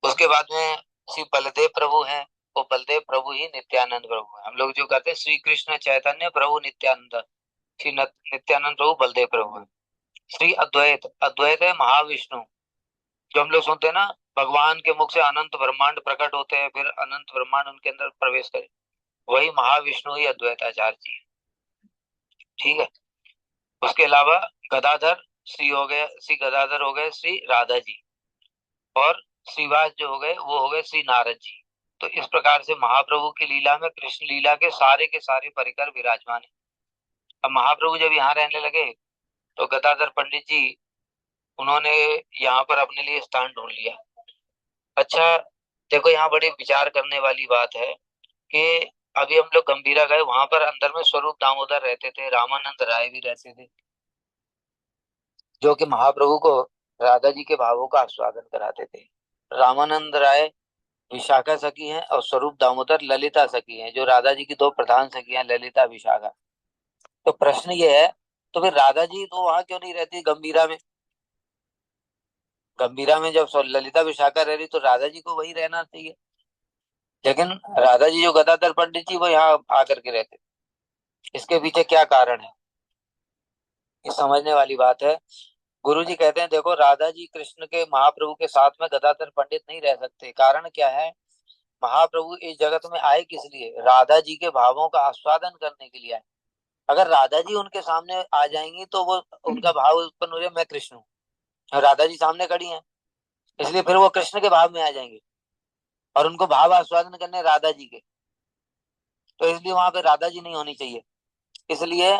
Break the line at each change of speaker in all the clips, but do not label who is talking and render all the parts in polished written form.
उसके बाद में श्री बलदेव प्रभु हैं। वो बलदेव प्रभु ही नित्यानंद प्रभु हैं। हम लोग जो कहते हैं श्री कृष्ण चैतन्य प्रभु नित्यानंद, श्री नित्यानंद प्रभु बलदेव प्रभु हैं। श्री अद्वैत, अद्वैत है महाविष्णु। जो हम लोग सुनते हैं ना, भगवान के मुख से अनंत ब्रह्मांड प्रकट होते हैं, फिर अनंत ब्रह्मांड उनके अंदर प्रवेश करे, वही महाविष्णु ही अद्वैताचार्य जी है। ठीक है। उसके अलावा गदाधर श्री हो गए, श्री गदाधर हो गए श्री राधा जी, और श्रीवास जो हो गए वो हो गए श्री नारद जी। तो इस प्रकार से महाप्रभु की लीला में कृष्ण लीला के सारे परिकर विराजमान है। अब महाप्रभु जब यहाँ रहने लगे तो गदाधर पंडित जी, उन्होंने यहाँ पर अपने लिए स्थान ढूंढ लिया। अच्छा, देखो यहाँ बड़ी विचार करने वाली बात है कि अभी हम लोग गंभीरा गए, वहां पर अंदर में स्वरूप दामोदर रहते थे, रामानंद राय भी रहते थे, जो कि महाप्रभु को राधा जी के भावों का आस्वादन कराते थे। रामानंद राय विशाखा सखी हैं, और स्वरूप दामोदर ललिता सखी हैं, जो राधा जी की दो प्रधान सखी हैं, ललिता विशाखा। तो प्रश्न ये है, तो फिर राधा जी तो वहां क्यों नहीं रहती गंभीरा में? गंभीरा में जब ललिता विशाखा रह रही तो राधा जी को वही रहना चाहिए। लेकिन राधा जी जो गदाधर पंडित जी वो यहाँ आकर के रहते, इसके पीछे क्या कारण है, ये समझने वाली बात है। गुरु जी कहते हैं देखो, राधा जी कृष्ण के महाप्रभु के साथ में गदाधर पंडित नहीं रह सकते। कारण क्या है? महाप्रभु इस जगत में आए किस लिए? राधा जी के भावों का आस्वादन करने के लिए आए। अगर राधा जी उनके सामने आ जाएंगी तो वो उनका भाव उत्पन्न हो जाए, मैं कृष्ण हूँ, और राधा जी सामने खड़ी हैं, इसलिए फिर वो कृष्ण के भाव में आ जाएंगे, और उनको भाव आस्वादन करने राधा जी के। तो इसलिए वहां पे राधा जी नहीं होनी चाहिए। इसलिए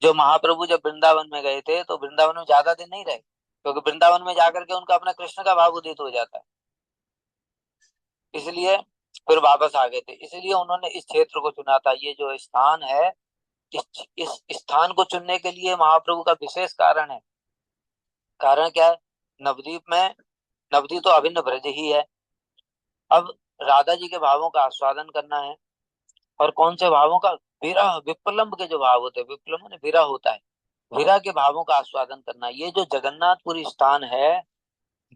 जो महाप्रभु जब वृंदावन में गए थे तो वृंदावन में ज्यादा दिन नहीं रहे, क्योंकि वृंदावन में जाकर के उनका अपना कृष्ण का भाव उदित हो जाता है, इसलिए फिर वापस आ गए थे। इसलिए उन्होंने इस क्षेत्र को चुना था। ये जो स्थान है, इस स्थान को चुनने के लिए महाप्रभु का विशेष कारण है। कारण क्या है? नवद्वीप में, नवद्वीप तो अभिन्न ब्रज ही है। अब राधा जी के भावों का आस्वादन करना है, और कौन से भावों का? विरह विप्लम्ब के जो भाव होते हैं, विप्लम्ब में विरह होता है, विरह के भावों का आस्वादन करना। ये जो जगन्नाथपुरी स्थान है,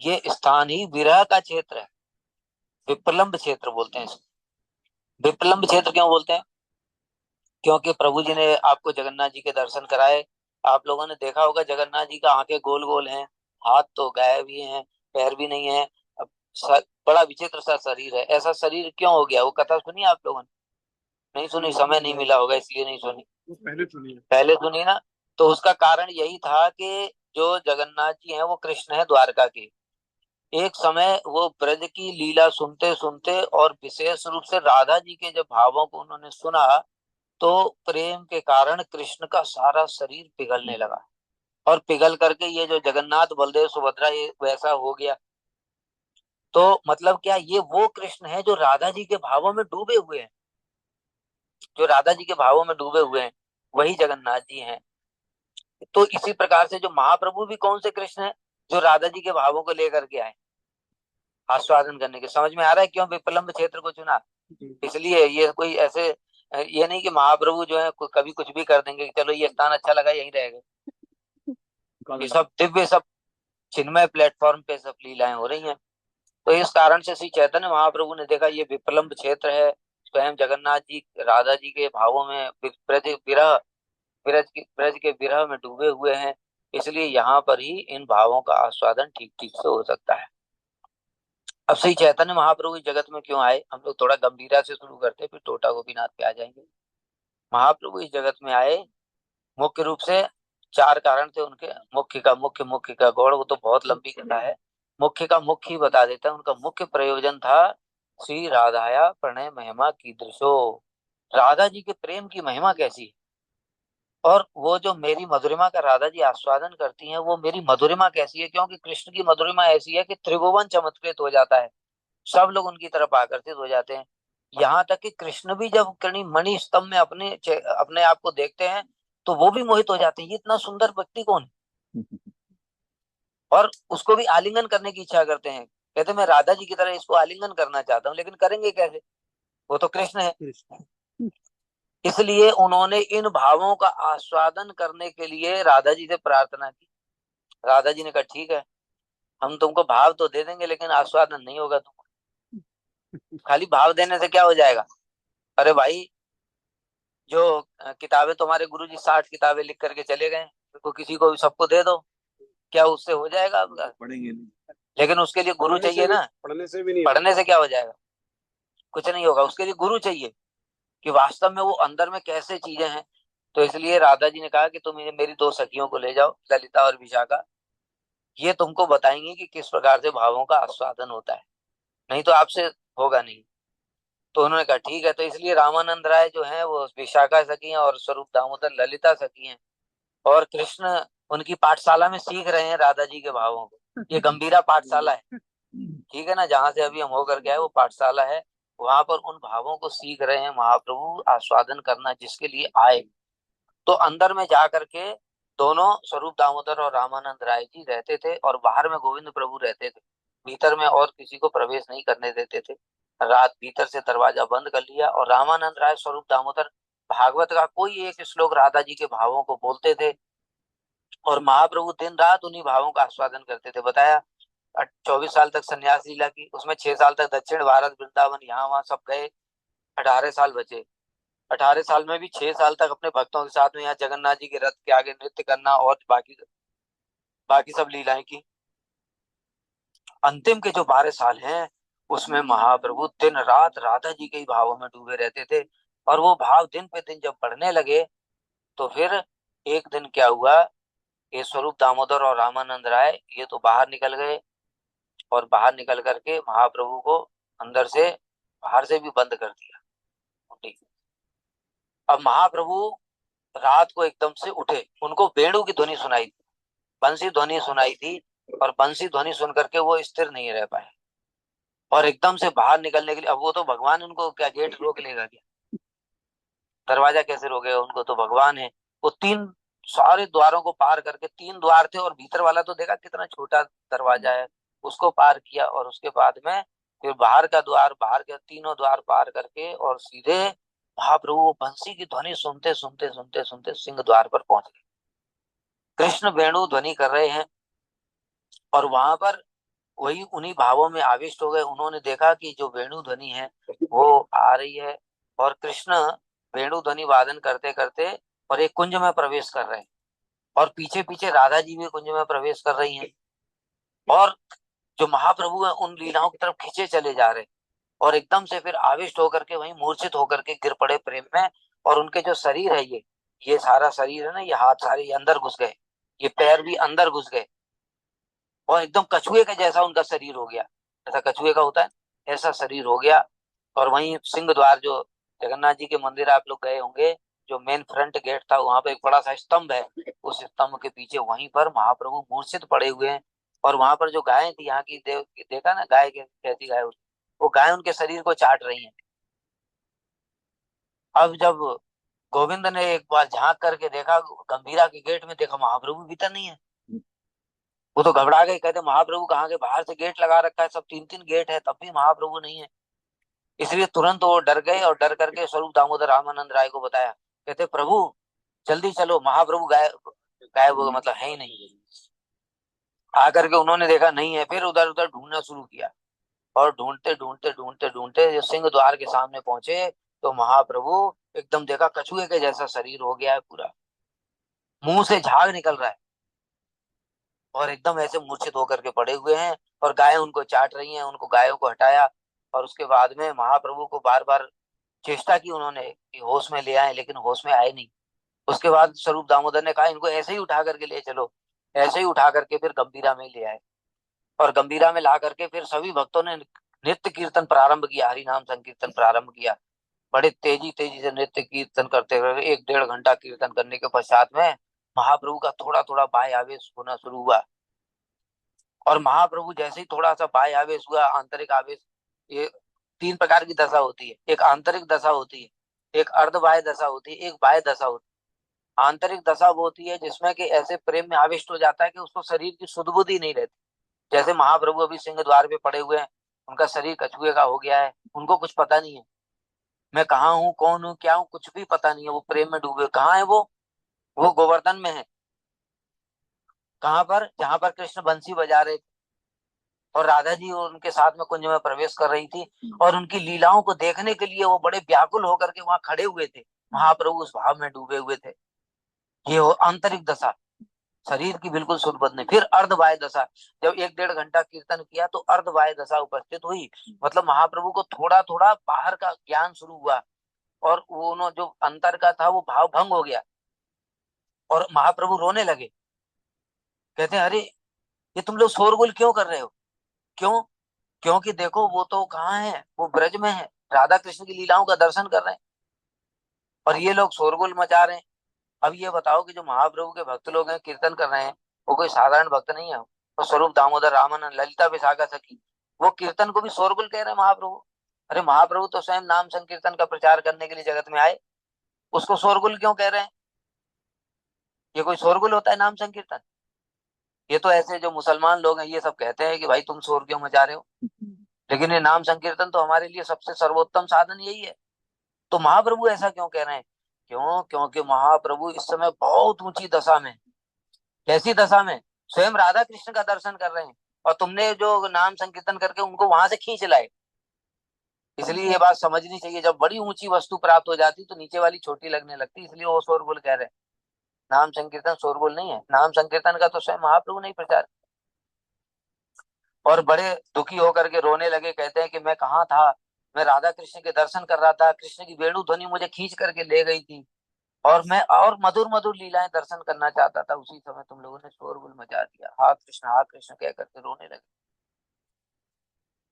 ये स्थान ही विरह का क्षेत्र है। विप्लम्ब क्षेत्र बोलते हैं इसको। विप्लम्ब क्षेत्र क्यों बोलते हैं? क्योंकि प्रभु जी ने आपको जगन्नाथ जी के दर्शन कराए। आप लोगों ने देखा होगा जगन्नाथ जी का आंखें गोल गोल हैं, हाथ तो गायब ही हैं, पैर भी नहीं है। अब बड़ा विचित्र सा शरीर है। ऐसा शरीर क्यों हो गया? वो कथा सुनी आप लोगों ने? नहीं सुनी, समय नहीं मिला होगा इसलिए नहीं सुनी। वो पहले सुनी है, पहले सुनी ना। तो उसका कारण यही था कि जो जगन्नाथ जी हैं वो कृष्ण है द्वारका के। एक समय वो ब्रज की लीला सुनते सुनते, और विशेष रूप से राधा जी के जब भावों को उन्होंने सुना, तो प्रेम के कारण कृष्ण का सारा शरीर पिघलने लगा, और पिघल करके ये जो जगन्नाथ बलदेव सुभद्रा ये वैसा हो गया। तो मतलब क्या, ये वो कृष्ण है जो राधा जी के भावों में डूबे हुए हैं, जो राधा जी के भावों में डूबे हुए हैं, वही जगन्नाथ जी हैं। तो इसी प्रकार से जो महाप्रभु भी कौन से कृष्ण है? जो राधा जी के भावों को लेकर के आए, आस्वादन करने के। समझ में आ रहा है क्यों विप्लम्ब क्षेत्र को चुना? इसलिए ये कोई ऐसे, ये नहीं कि महाप्रभु जो है कभी कुछ भी कर देंगे कि चलो ये स्थान अच्छा लगा यहीं रहेगा। ये सब दिव्य, सब चिन्मय प्लेटफॉर्म पे सब लीलाएं हो रही हैं। तो इस कारण से श्री चैतन्य महाप्रभु ने देखा ये विप्लम्ब क्षेत्र है, स्वयं जगन्नाथ जी राधा जी के भावों में ब्रज विरह, ब्रज के विरह में डूबे हुए हैं, इसलिए यहाँ पर ही इन भावों का आस्वादन ठीक ठीक से हो सकता है। अब श्री चैतन्य महाप्रभु इस जगत में क्यों आए? हम लोग थोड़ा गंभीरा से शुरू करते हैं, फिर टोटा गोपीनाथ पे आ जाएंगे। महाप्रभु इस जगत में आए मुख्य रूप से चार कारण थे उनके। मुख्य का गौड़, वो तो बहुत लंबी कथा है। मुख्य का मुख्य ही बता देता है। उनका मुख्य प्रयोजन था श्री राधाया प्रणय महिमा की दृशो, राधा जी के प्रेम की महिमा कैसी है, और वो जो मेरी मधुरिमा का राधा जी आस्वादन करती हैं, वो मेरी मधुरिमा कैसी है। क्योंकि कृष्ण की मधुरिमा ऐसी है कि त्रिभुवन चमत्कृत हो जाता है, सब लोग उनकी तरफ आकर्षित हो जाते हैं। यहाँ तक कि कृष्ण भी जब कहीं मणि स्तंभ में अपने आप को देखते हैं तो वो भी मोहित हो जाते हैं, ये इतना सुंदर व्यक्ति कौन है? और उसको भी आलिंगन करने की इच्छा करते हैं। कहते हैं, मैं राधा जी की तरह इसको आलिंगन करना चाहता हूँ, लेकिन करेंगे कैसे? वो तो कृष्ण है। इसलिए उन्होंने इन भावों का आस्वादन करने के लिए राधा जी से प्रार्थना की। राधा जी ने कहा ठीक है, हम तुमको भाव तो दे देंगे लेकिन आस्वादन नहीं होगा तुमको। खाली भाव देने से क्या हो जाएगा? अरे भाई, जो किताबें तुम्हारे गुरुजी 60 किताबें लिख करके चले गए, तो किसी को भी सबको दे दो, क्या उससे हो जाएगा आपका?
पढ़ेंगे नहीं।
लेकिन उसके लिए गुरु चाहिए ना।
पढ़ने से भी नहीं
पढ़ने से क्या हो जाएगा? कुछ नहीं होगा, उसके लिए गुरु चाहिए कि वास्तव में वो अंदर में कैसे चीजें हैं। तो इसलिए राधा जी ने कहा कि तुम ये मेरी 2 सखियों को ले जाओ, ललिता और विशाखा। ये तुमको बताएंगी कि किस प्रकार से भावों का आस्वादन होता है, नहीं तो आपसे होगा नहीं। तो उन्होंने कहा ठीक है। तो इसलिए रामानंद राय जो है वो विशाखा सखी हैं और स्वरूप दामोदर ललिता सखी हैं। और कृष्ण उनकी पाठशाला में सीख रहे हैं राधा जी के भावों को। ये गंभीरा पाठशाला है, ठीक है ना, जहां से अभी हम होकर के आए वो पाठशाला है। वहां पर उन भावों को सीख रहे हैं महाप्रभु, आस्वादन करना जिसके लिए आए। तो अंदर में जा करके दोनों स्वरूप दामोदर और रामानंद राय जी रहते थे, और बाहर में गोविंद प्रभु रहते थे। भीतर में और किसी को प्रवेश नहीं करने देते थे। रात भीतर से दरवाजा बंद कर लिया, और रामानंद राय स्वरूप दामोदर भागवत का कोई एक श्लोक राधा जी के भावों को बोलते थे, और महाप्रभु दिन रात उन्हीं भावों का आस्वादन करते थे। बताया 24 साल तक संन्यास लीला की, उसमें 6 साल तक दक्षिण भारत वृंदावन यहाँ वहां सब गए, 18 साल बचे। 18 साल में भी 6 साल तक अपने भक्तों के साथ में यहाँ जगन्नाथ जी के रथ के आगे नृत्य करना, और बाकी बाकी सब लीलाएं की। अंतिम के जो 12 साल हैं उसमें महाप्रभु दिन रात राधा जी के ही भावों में डूबे रहते थे। और वो भाव दिन पे दिन जब बढ़ने लगे, तो फिर एक दिन क्या हुआ, ये स्वरूप दामोदर और रामानंद राय ये तो बाहर निकल गए, और बाहर निकल करके महाप्रभु को अंदर से बाहर से भी बंद कर दिया। ठीक। अब महाप्रभु रात को एकदम से उठे, उनको वेणु की ध्वनि सुनाई थी, बंसी ध्वनि सुनाई थी, और बंसी ध्वनि सुन करके वो स्थिर नहीं रह पाए, और एकदम से बाहर निकलने के लिए, अब वो तो भगवान, उनको क्या गेट रोक लेगा क्या? दरवाजा कैसे रोकेगा? उनको तो भगवान है। वो तीन सारे द्वारों को पार करके, 3 द्वार थे और भीतर वाला तो देखा कितना छोटा दरवाजा है, उसको पार किया, और उसके बाद में फिर बाहर का द्वार, बाहर के तीनों द्वार पार करके, और सीधे महाप्रभु वो बंसी की ध्वनि सुनते सुनते सुनते सुनते सिंह द्वार पर पहुंच गए। कृष्ण वेणु ध्वनि कर रहे हैं, और वहां पर वही उन्हीं भावों में आविष्ट हो गए। उन्होंने देखा कि जो वेणु ध्वनि है वो आ रही है, और कृष्ण वेणु ध्वनि वादन करते करते और एक कुंज में प्रवेश कर रहे हैं, और पीछे पीछे राधा जी भी कुंज में प्रवेश कर रही हैं। और जो महाप्रभु है उन लीलाओं की तरफ खींचे चले जा रहे हैं, और एकदम से फिर आविष्ट होकर के वहीं मूर्छित होकर के गिर पड़े प्रेम में। और उनके जो शरीर है, ये सारा शरीर है ना, ये हाथ सारे ये अंदर घुस गए, ये पैर भी अंदर घुस गए, और एकदम कछुए के जैसा उनका शरीर हो गया, जैसा कछुए का होता है ऐसा शरीर हो गया। और वहीं सिंह द्वार, जो जगन्नाथ जी के मंदिर आप लोग गए होंगे, जो मेन फ्रंट गेट था वहां पे एक बड़ा सा स्तंभ है, उस स्तंभ के पीछे वहीं पर महाप्रभु मूर्छित पड़े हुए हैं। और वहां पर जो गायें थी यहाँ की, देखा ना गाय कैसी गाय होती, वो गाय उनके शरीर को चाट रही है। अब जब गोविंद ने एक बार झांक करके देखा गंभीरा के गेट में, देखा महाप्रभु भीतर नहीं है। वो तो घबरा गए, कहते महाप्रभु कहाँ के, बाहर से गेट लगा रखा है, सब 3 3 गेट है, तब भी महाप्रभु नहीं है। इसलिए तुरंत वो डर गए, और डर करके स्वरूप दामोदर रामानंद राय को बताया। कहते प्रभु जल्दी चलो, महाप्रभु गायब गायब हो गए, मतलब है ही नहीं। आकर के उन्होंने देखा नहीं है, फिर उधर उधर ढूंढना शुरू किया, और ढूंढते ढूंढते ढूंढते ढूंढते जो सिंह द्वार के सामने पहुंचे, तो महाप्रभु एकदम देखा कछुए के जैसा शरीर हो गया है पूरा, मुंह से झाग निकल रहा है, और एकदम ऐसे मूर्छित होकर के पड़े हुए हैं, और गायें उनको चाट रही हैं। उनको गायों को हटाया, और उसके बाद में महाप्रभु को बार बार चेष्टा की उन्होंने कि होश में ले आए, लेकिन होश में आए नहीं। उसके बाद स्वरूप दामोदर ने कहा इनको ऐसे ही उठा करके ले चलो। ऐसे ही उठा करके फिर गंभीरा में ले आए, और गंभीरा में ला करके फिर सभी भक्तों ने नृत्य कीर्तन प्रारंभ किया, हरि नाम संकीर्तन प्रारंभ किया। बड़े तेजी तेजी से नृत्य कीर्तन करते हुए 1 1.5 घंटा कीर्तन करने के पश्चात में महाप्रभु का थोड़ा थोड़ा बाह्य आवेश होना शुरू हुआ। और महाप्रभु जैसे ही थोड़ा सा बाह्य आवेश हुआ, आंतरिक आवेश, ये 3 प्रकार की दशा होती है। एक आंतरिक दशा होती है, एक अर्ध बाह्य दशा होती है, एक बाह्य दशा होती है। आंतरिक दशा वो होती है जिसमें कि ऐसे प्रेम में आविष्ट हो जाता है कि उसको शरीर की सुध बुद्धि नहीं रहती। जैसे महाप्रभु अभी सिंह द्वार पे पड़े हुए हैं, उनका शरीर कछुए का हो गया है, उनको कुछ पता नहीं है मैं कहाँ हूँ, कौन हूँ, क्या हूँ, कुछ भी पता नहीं है। वो प्रेम में डूबे, कहाँ है वो गोवर्धन में है। कहाँ पर? जहां पर कृष्ण बंसी बजा रहे थे, और राधा जी उनके साथ में कुंज में प्रवेश कर रही थी, और उनकी लीलाओं को देखने के लिए वो बड़े व्याकुल होकर के वहां खड़े हुए थे। महाप्रभु उस भाव में डूबे हुए थे। ये हो आंतरिक दशा, शरीर की बिल्कुल सुरबत नहीं। फिर अर्धबाह्य दशा, जब 1-1.5 घंटा कीर्तन किया तो अर्धबाह्य दशा उपस्थित हुई। मतलब महाप्रभु को थोड़ा थोड़ा बाहर का ज्ञान शुरू हुआ, और वो जो अंतर का था वो भाव भंग हो गया, और महाप्रभु रोने लगे। कहते हैं, अरे ये तुम लोग शोरगुल क्यों कर रहे हो? क्यों? क्योंकि देखो वो तो कहाँ है, वो ब्रज में है, राधा कृष्ण की लीलाओं का दर्शन कर रहे हैं, और ये लोग शोरगुल मचा रहे हैं। अब ये बताओ कि जो महाप्रभु के भक्त लोग हैं, कीर्तन कर रहे हैं, वो कोई साधारण भक्त नहीं है। वो स्वरूप दामोदर रामानंद ललिता विशाखा सखी, वो कीर्तन को भी शोरगुल कह रहे हैं महाप्रभु। अरे महाप्रभु तो स्वयं नाम संकीर्तन का प्रचार करने के लिए जगत में आए, उसको शोरगुल क्यों कह रहे हैं? ये कोई शोरगुल होता है नाम संकीर्तन? ये तो ऐसे जो मुसलमान लोग हैं ये सब कहते हैं कि भाई तुम शोर क्यों मचा रहे हो, लेकिन ये नाम संकीर्तन तो हमारे लिए सबसे सर्वोत्तम साधन यही है। तो महाप्रभु ऐसा क्यों कह रहे हैं? क्यों? क्योंकि महाप्रभु इस समय बहुत ऊंची दशा में। कैसी दशा में? स्वयं राधा कृष्ण का दर्शन कर रहे हैं, और तुमने जो नाम संकीर्तन करके उनको वहां से खींच लाए। इसलिए ये बात समझनी चाहिए, जब बड़ी ऊंची वस्तु प्राप्त हो जाती तो नीचे वाली छोटी लगने लगती, इसलिए वो शोरगुल कह रहे हैं। नाम संकीर्तन शोरगुल नहीं है, नाम संकीर्तन का तो स्वयं महाप्रभु ने ही प्रचार। और बड़े दुखी होकर के रोने लगे, कहते हैं कि मैं कहाँ था, मैं राधा कृष्ण के दर्शन कर रहा था, कृष्ण की वेणु ध्वनि मुझे खींच करके ले गई थी, और मैं और मधुर मधुर लीलाएं दर्शन करना चाहता था, उसी समय तुम लोगों ने शोरगुल मचा दिया, हा कृष्ण कह करके रोने लगे।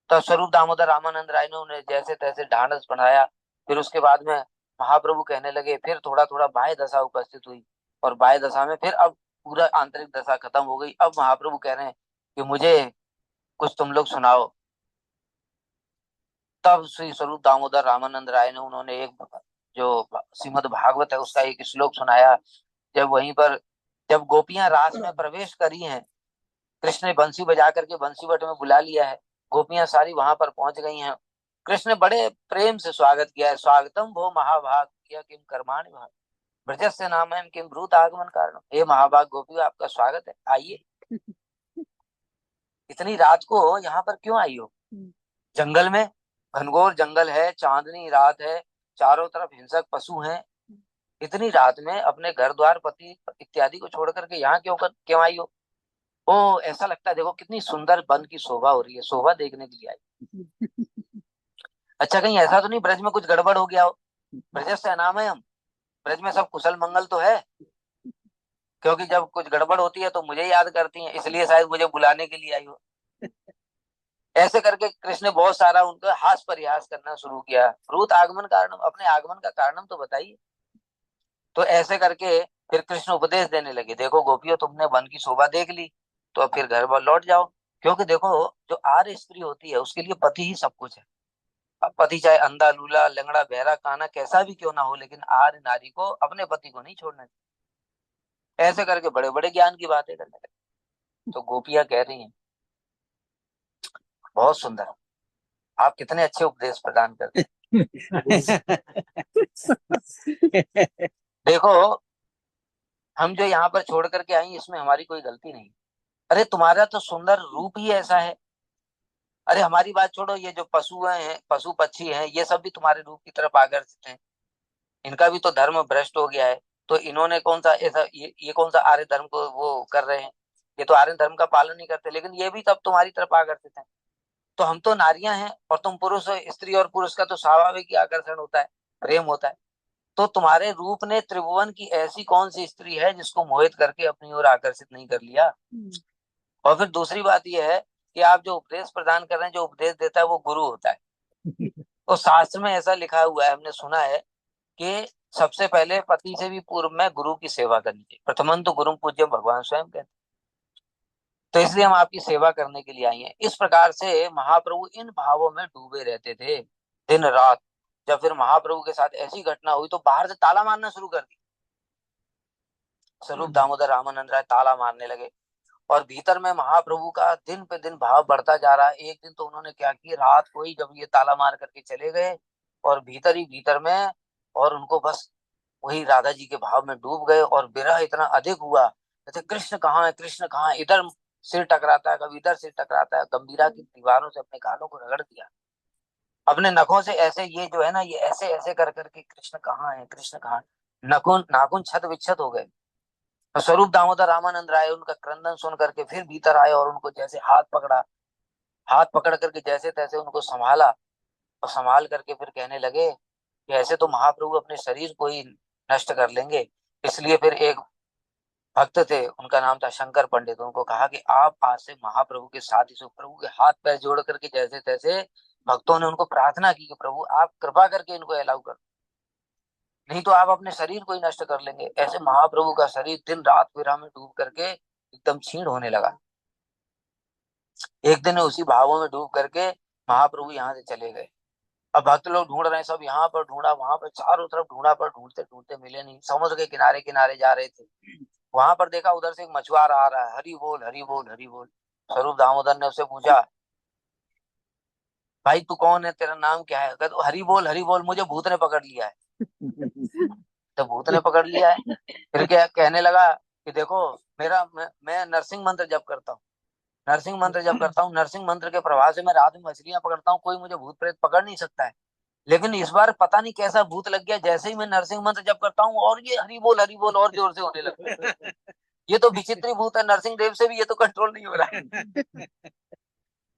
तो स्वरूप दामोदर रामानंद राय ने उन्हें जैसे तैसे ढांढस बढ़ाया। फिर उसके बाद में महाप्रभु कहने लगे, फिर थोड़ा थोड़ा बाह्य दशा उपस्थित हुई, और बाह्य दशा में फिर अब पूरा आंतरिक दशा खत्म हो गई। अब महाप्रभु कह रहे हैं कि मुझे कुछ तुम लोग सुनाओ। तब श्री स्वरूप दामोदर रामानंद राय ने उन्होंने एक जो श्रीमद् भागवत है उसका एक श्लोक सुनाया। जब वहीं पर जब गोपियां रास में प्रवेश करी हैं, कृष्ण ने बंसी बजा करके बंसीवट में बुला लिया है, गोपियां सारी वहां पर पहुंच गई हैं। कृष्ण ने बड़े प्रेम से स्वागत किया है। स्वागतम भो महाभाग किया किम कर्माणि भाग ब्रजस्य नाम किम ब्रूत आगमन कारण। हे महाभाग गोपियों, आपका स्वागत है, आइए। इतनी रात को यहाँ पर क्यों आई हो? जंगल में, घनघोर जंगल है, चांदनी रात है, चारों तरफ हिंसक पशु हैं, इतनी रात में अपने घर द्वार पति इत्यादि को छोड़ करके यहाँ क्यों आई हो? ओ, ऐसा लगता है देखो कितनी सुंदर वन की शोभा हो रही है, शोभा देखने के लिए आई। अच्छा, कहीं ऐसा तो नहीं ब्रज में कुछ गड़बड़ हो गया हो? ब्रजस्य अनामयम, ब्रज में सब कुशल मंगल तो है? क्योंकि जब कुछ गड़बड़ होती है तो मुझे याद करती हैं, इसलिए शायद मुझे बुलाने के लिए आई हो। ऐसे करके कृष्ण ने बहुत सारा उनका हास परिहास करना शुरू किया। ब्रूत आगमन कारण, अपने आगमन का कारण तो बताइए। तो ऐसे करके फिर कृष्ण उपदेश देने लगे, देखो गोपियों, तुमने वन की शोभा देख ली, तो अब फिर घर पर लौट जाओ। क्योंकि देखो, जो आर्य स्त्री होती है उसके लिए पति ही सब कुछ है। अब पति चाहे अंधा लूला लंगड़ा बहरा काना कैसा भी क्यों ना हो, लेकिन आर्य नारी को अपने पति को नहीं छोड़ना चाहिए। ऐसे करके बड़े बड़े ज्ञान की बातें करने लगे। तो गोपियां कह रही हैं, बहुत सुंदर, आप कितने अच्छे उपदेश प्रदान करते हैं। देखो, हम जो यहाँ पर छोड़ करके आई इसमें हमारी कोई गलती नहीं। अरे तुम्हारा तो सुंदर रूप ही ऐसा है। अरे हमारी बात छोड़ो, ये जो पशु हैं, पशु पक्षी हैं, ये सब भी तुम्हारे रूप की तरफ आकर्षित हैं। इनका भी तो धर्म भ्रष्ट हो गया है, तो इन्होंने कौन सा ऐसा, ये कौन सा आर्य धर्म को वो कर रहे हैं? ये तो आर्य धर्म का पालन नहीं करते, लेकिन ये भी तब तुम्हारी तरफ आकर्षित है। तो हम तो नारियां हैं, और तुम पुरुष हो। स्त्री और पुरुष का तो स्वाभाविक ही आकर्षण होता है, प्रेम होता है। तो तुम्हारे रूप ने त्रिभुवन की ऐसी कौन सी स्त्री है जिसको मोहित करके अपनी ओर आकर्षित नहीं कर लिया? और फिर दूसरी बात यह है कि आप जो उपदेश प्रदान कर रहे हैं, जो उपदेश देता है वो गुरु होता है। तो शास्त्र में ऐसा लिखा हुआ है, हमने सुना है कि सबसे पहले पति से भी पूर्व में गुरु की सेवा करनी चाहिए। प्रथमन तो गुरु पूज्य भगवान स्वयं कहते हैं। तो इसलिए हम आपकी सेवा करने के लिए आई हैं। इस प्रकार से महाप्रभु इन भावों में डूबे रहते थे दिन रात। जब फिर महाप्रभु के साथ ऐसी घटना हुई तो बाहर से ताला मारना शुरू कर दी। स्वरूप दामोदर रामानंद राय ताला मारने लगे, और भीतर में महाप्रभु का दिन पे दिन भाव बढ़ता जा रहा है। एक दिन तो उन्होंने क्या किया, रात को ही जब ये ताला मार करके चले गए, और भीतर ही भीतर में, और उनको बस वही राधा जी के भाव में डूब गए, और विरह इतना अधिक हुआ, जैसे कृष्ण कहाँ है, कृष्ण कहाँ है। इधर सिर टकराता है, कभी इधर सिर टकराता है, गंभीरा की दीवारों से अपने गालों को रगड़ दिया अपने नखों से। ऐसे ये जो है ना, ये ऐसे ऐसे कर करके कृष्ण कहाँ है, कृष्ण कहाँ है? नाखून नाखून छत विच्छत हो गए। तो स्वरूप दामोदर रामानंद राय उनका क्रंदन सुन करके फिर भीतर आए और उनको जैसे हाथ पकड़ा, हाथ पकड़ करके जैसे तैसे उनको संभाला, और संभाल करके फिर कहने लगे कि ऐसे तो महाप्रभु अपने शरीर को ही नष्ट कर लेंगे। इसलिए फिर एक भक्त थे, उनका नाम था शंकर पंडित, उनको कहा कि आप आज से महाप्रभु के साथ ही सो। प्रभु के हाथ पैर जोड़ करके जैसे तैसे भक्तों ने उनको प्रार्थना की कि प्रभु आप कृपा करके इनको अलाउ कर, नहीं तो आप अपने शरीर को ही नष्ट कर लेंगे। ऐसे महाप्रभु का शरीर दिन रात विरह में डूब करके एकदम क्षीण होने लगा। एक दिन उसी भावों में डूब करके महाप्रभु यहाँ से चले गए। अब भक्त लोग ढूंढ रहे हैं, सब यहाँ पर ढूंढा वहां पर, चारों तरफ ढूंढा, पर ढूंढते ढूंढते मिले नहीं। समुद्र के किनारे किनारे जा रहे थे, वहां पर देखा उधर से एक मछुआरा आ रहा है, हरि बोल हरि बोल हरि बोल। स्वरूप दामोदर ने उससे पूछा, भाई तू कौन है, तेरा नाम क्या है? कहता तो हरि बोल, मुझे भूत ने पकड़ लिया है। तो भूत ने पकड़ लिया है, फिर क्या कहने लगा कि देखो मेरा मैं नरसिंह मंत्र जप करता हूँ, नरसिंह मंत्र जप करता हूँ, नरसिंह मंत्र के प्रभाव से मैं रात में मछलियां पकड़ता हूँ, कोई मुझे भूत प्रेत पकड़ नहीं सकता है। लेकिन इस बार पता नहीं कैसा भूत लग गया, जैसे ही मैं नरसिंह मंत्र जप करता हूँ और ये हरि बोल और जोर से होने लगता है। ये तो विचित्र भूत है, नरसिंह देव से भी ये तो कंट्रोल नहीं हो रहा है।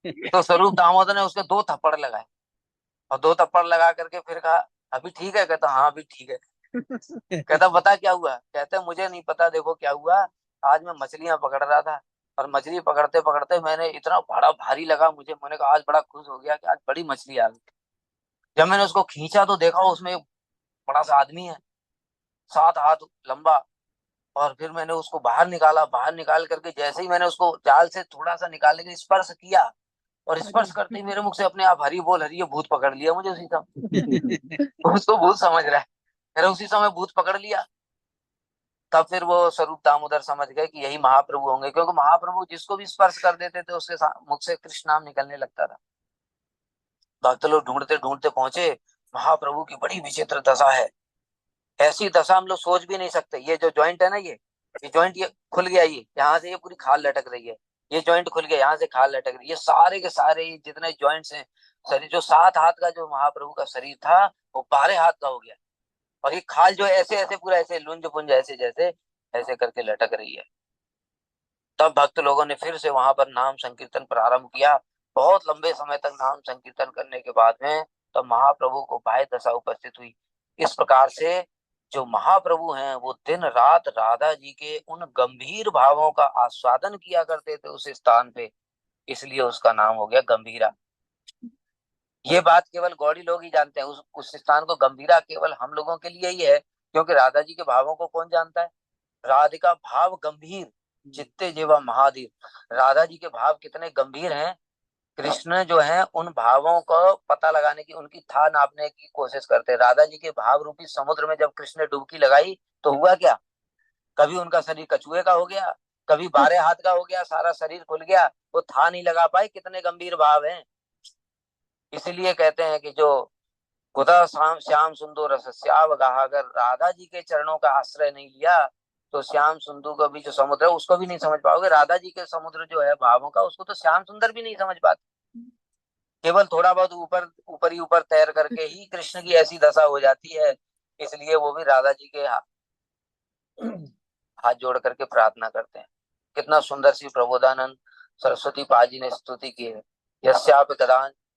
तो स्वरूप दामोदर ने उसके दो थप्पड़ लगाए, और दो थप्पड़ लगा करके फिर कहा अभी ठीक है? कहता हाँ अभी ठीक है। कहता बता क्या हुआ? कहते मुझे नहीं पता, देखो क्या हुआ, आज मैं मछलियां पकड़ रहा था, और मछली पकड़ते पकड़ते मैंने इतना बड़ा भारी लगा मुझे, मैंने कहा आज बड़ा खुश हो गया कि आज बड़ी मछली आ गई। जब मैंने उसको खींचा तो देखा उसमें एक बड़ा सा आदमी है, 7 हाथ लंबा। और फिर मैंने उसको बाहर निकाला, बाहर निकाल करके जैसे ही मैंने उसको जाल से थोड़ा सा निकालने के स्पर्श किया, और स्पर्श करते ही मेरे मुख से अपने आप हरि बोल हरि, ये भूत पकड़ लिया मुझे उसी समय। उसको भूत समझ रहा है, मेरा उसी समय भूत पकड़ लिया। तब फिर वो स्वरूप दामोदर समझ गए कि यही महाप्रभु होंगे, क्योंकि महाप्रभु जिसको भी स्पर्श कर देते थे उसके मुख से कृष्ण नाम निकलने लगता था। भक्त लोग ढूंढते ढूंढते पहुंचे, महाप्रभु की बड़ी विचित्र दशा है, ऐसी दशा हम लोग सोच भी नहीं सकते। ये जो जॉइंट है ना, ये जॉइंट ये खुल गया, ये यहाँ से ये पूरी खाल लटक रही है, ये जॉइंट खुल गया, यहाँ से खाल लटक रही है, ये सारे के सारे ये जितने जॉइंट्स हैं शरीर, जो 7 हाथ का जो महाप्रभु का शरीर था वो 12 हाथ का हो गया। और ये खाल जो है ऐसे ऐसे पूरा ऐसे लुंज पुंज ऐसे जैसे ऐसे करके लटक रही है। तब भक्त लोगों ने फिर से वहां पर नाम संकीर्तन प्रारंभ किया। बहुत लंबे समय तक नाम संकीर्तन करने के बाद में तब महाप्रभु को बाह्य दशा उपस्थित हुई। इस प्रकार से जो महाप्रभु हैं वो दिन रात राधा जी के उन गंभीर भावों का आस्वादन किया करते थे उस स्थान पे, इसलिए उसका नाम हो गया गंभीरा। ये बात केवल गौड़ी लोग ही जानते हैं, उस स्थान को गंभीरा केवल हम लोगों के लिए ही है, क्योंकि राधा जी के भावों को कौन जानता है? राधिका भाव गंभीर चित्ते जेवा महाधीर, राधा जी के भाव कितने गंभीर हैं। कृष्ण जो है उन भावों को पता लगाने की, उनकी था नापने की कोशिश करते हैं। राधा जी के भाव रूपी समुद्र में जब कृष्ण ने डुबकी लगाई तो हुआ क्या? कभी उनका शरीर कछुए का हो गया, कभी 12 हाथ का हो गया, सारा शरीर खुल गया, वो था नहीं लगा पाए कितने गंभीर भाव हैं। इसीलिए कहते हैं कि जो खुदा श्याम श्याम सुंदर रस श्याम गाहा, अगर राधा जी के चरणों का आश्रय नहीं लिया तो श्याम सुंदर का भी जो समुद्र है उसको भी नहीं समझ पाओगे। राधा जी के समुद्र जो है भावों का, उसको तो श्याम सुंदर भी नहीं समझ पाते। केवल थोड़ा बहुत ऊपर ऊपर ही ऊपर तैर करके ही कृष्ण की ऐसी दशा हो जाती है। इसलिए वो भी राधा जी के हाथ जोड़ करके प्रार्थना करते हैं। कितना सुंदर सी प्रबोधानंद सरस्वती पाजी ने स्तुति की है। यस्यापि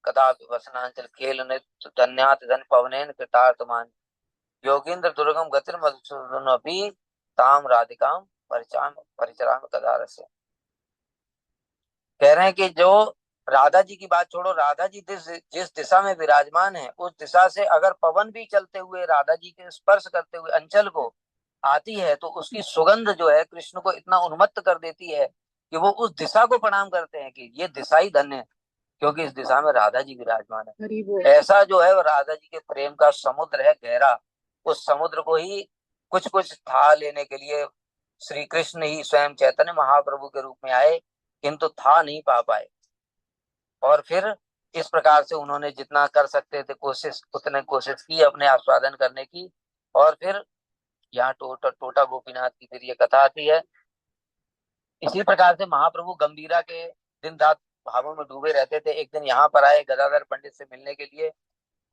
कदा वसनांचल खेल नृत्य धन्यात धन पवनेन कृतार्थमान, योगींद्र दुर्गम गतिर मधुसूदन ताम राधिकाम परिचाम परिचराम कदा रसे। कह रहे हैं कि जो राधा जी की बात छोड़ो, राधा जी जिस जिस दिशा में विराजमान है उस दिशा से अगर पवन भी चलते हुए राधा जी के स्पर्श करते हुए अंचल को आती है तो उसकी सुगंध जो है कृष्ण को इतना उन्मत्त कर देती है कि वो उस दिशा को प्रणाम करते हैं कि ये दिशा ही धन्य है, क्योंकि इस दिशा में राधा जी विराजमान है। ऐसा जो है वो राधा जी के प्रेम का समुद्र है गहरा, उस समुद्र को ही कुछ कुछ था लेने के लिए श्री कृष्ण ही स्वयं चैतन्य महाप्रभु के रूप में आए, किंतु था नहीं पा पाए। और फिर इस प्रकार से उन्होंने जितना कर सकते थे कोशिश, उतने कोशिश की अपने आस्वादन करने की। और फिर यहाँ टोटा गोपीनाथ की फिर ये कथा आती है। इसी प्रकार से महाप्रभु गंभीरा के दिन रात भावों में डूबे रहते थे। एक दिन यहाँ पर आए गदाधर पंडित से मिलने के लिए,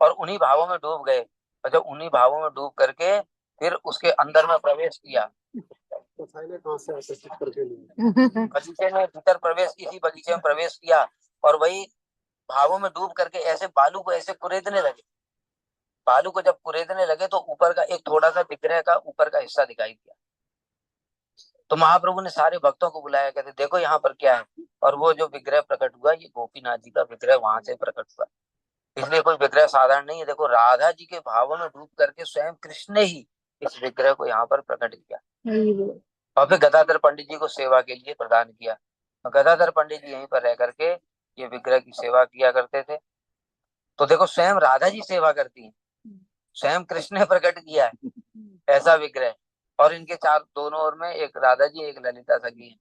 और उन्हीं भावों में डूब गए। और जब उन्हीं भावों में डूब करके फिर उसके अंदर में प्रवेश किया, तो कहाँ से बगीचे में भीतर प्रवेश, इसी बगीचे में प्रवेश किया, और वही भावों में डूब करके ऐसे बालू को ऐसे कुरेदने लगे। बालू को जब कुरेदने लगे तो ऊपर का एक थोड़ा सा विग्रह का ऊपर का हिस्सा दिखाई दिया। तो महाप्रभु ने सारे भक्तों को बुलाया, कहते देखो यहाँ पर क्या है। और वो जो विग्रह प्रकट हुआ, ये गोपीनाथ जी का विग्रह वहां से प्रकट हुआ। इसलिए कोई विग्रह साधारण नहीं है। देखो राधा जी के भावों में डूब करके स्वयं कृष्ण ने ही इस विग्रह को यहाँ पर प्रकट किया, और फिर गदाधर पंडित जी को सेवा के लिए प्रदान किया। और गदाधर पंडित जी यहीं पर रह करके ये विग्रह की सेवा किया करते थे। तो देखो स्वयं राधा जी सेवा करती है, स्वयं कृष्ण ने प्रकट किया है ऐसा विग्रह। और इनके चार दोनों ओर में एक राधा जी एक ललिता सखी है।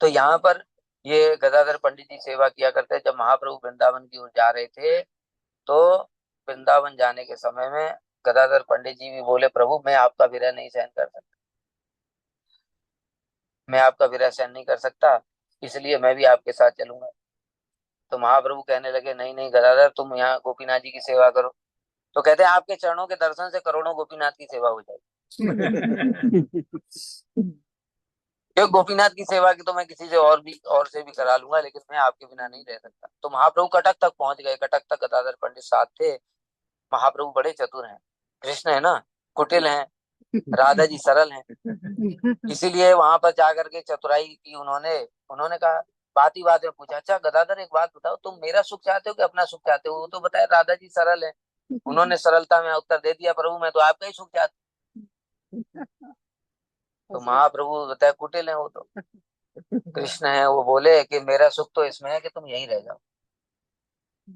तो यहाँ पर ये गदाधर पंडित जी सेवा किया करते। जब महाप्रभु वृंदावन की ओर जा रहे थे, तो वृंदावन जाने के समय में गदाधर पंडित जी भी बोले, प्रभु मैं आपका विरह नहीं सहन कर सकता, मैं आपका विरह सहन नहीं कर सकता, इसलिए मैं भी आपके साथ चलूंगा। तो महाप्रभु कहने लगे, नहीं नहीं गदाधर, तुम यहाँ गोपीनाथ जी की सेवा करो। तो कहते हैं आपके चरणों के दर्शन से करोड़ों गोपीनाथ की सेवा हो जाएगी। क्योंकि गोपीनाथ की सेवा की तो मैं किसी से और से भी करा लूंगा, लेकिन मैं आपके बिना नहीं रह सकता। तो महाप्रभु कटक तक पहुंच गए। कटक तक गदाधर पंडित साथ थे। महाप्रभु बड़े चतुर हैं, कृष्ण है ना कुटिल हैं, राधा जी सरल हैं। इसीलिए वहां पर जाकर के चतुराई की उन्होंने। उन्होंने कहा, बात ही बात में पूछा, अच्छा गदाधर एक बात बताओ, तुम मेरा सुख चाहते हो कि अपना सुख चाहते हो? वो तो बताया राधा जी सरल है। उन्होंने सरलता में उत्तर दे दिया, प्रभु मैं तो आपका ही सुख चाहता हूं। तो महाप्रभु बताया कुटिल है वो तो, कृष्ण है। वो बोले कि मेरा सुख तो इसमें है कि तुम यहीं रह जाओ।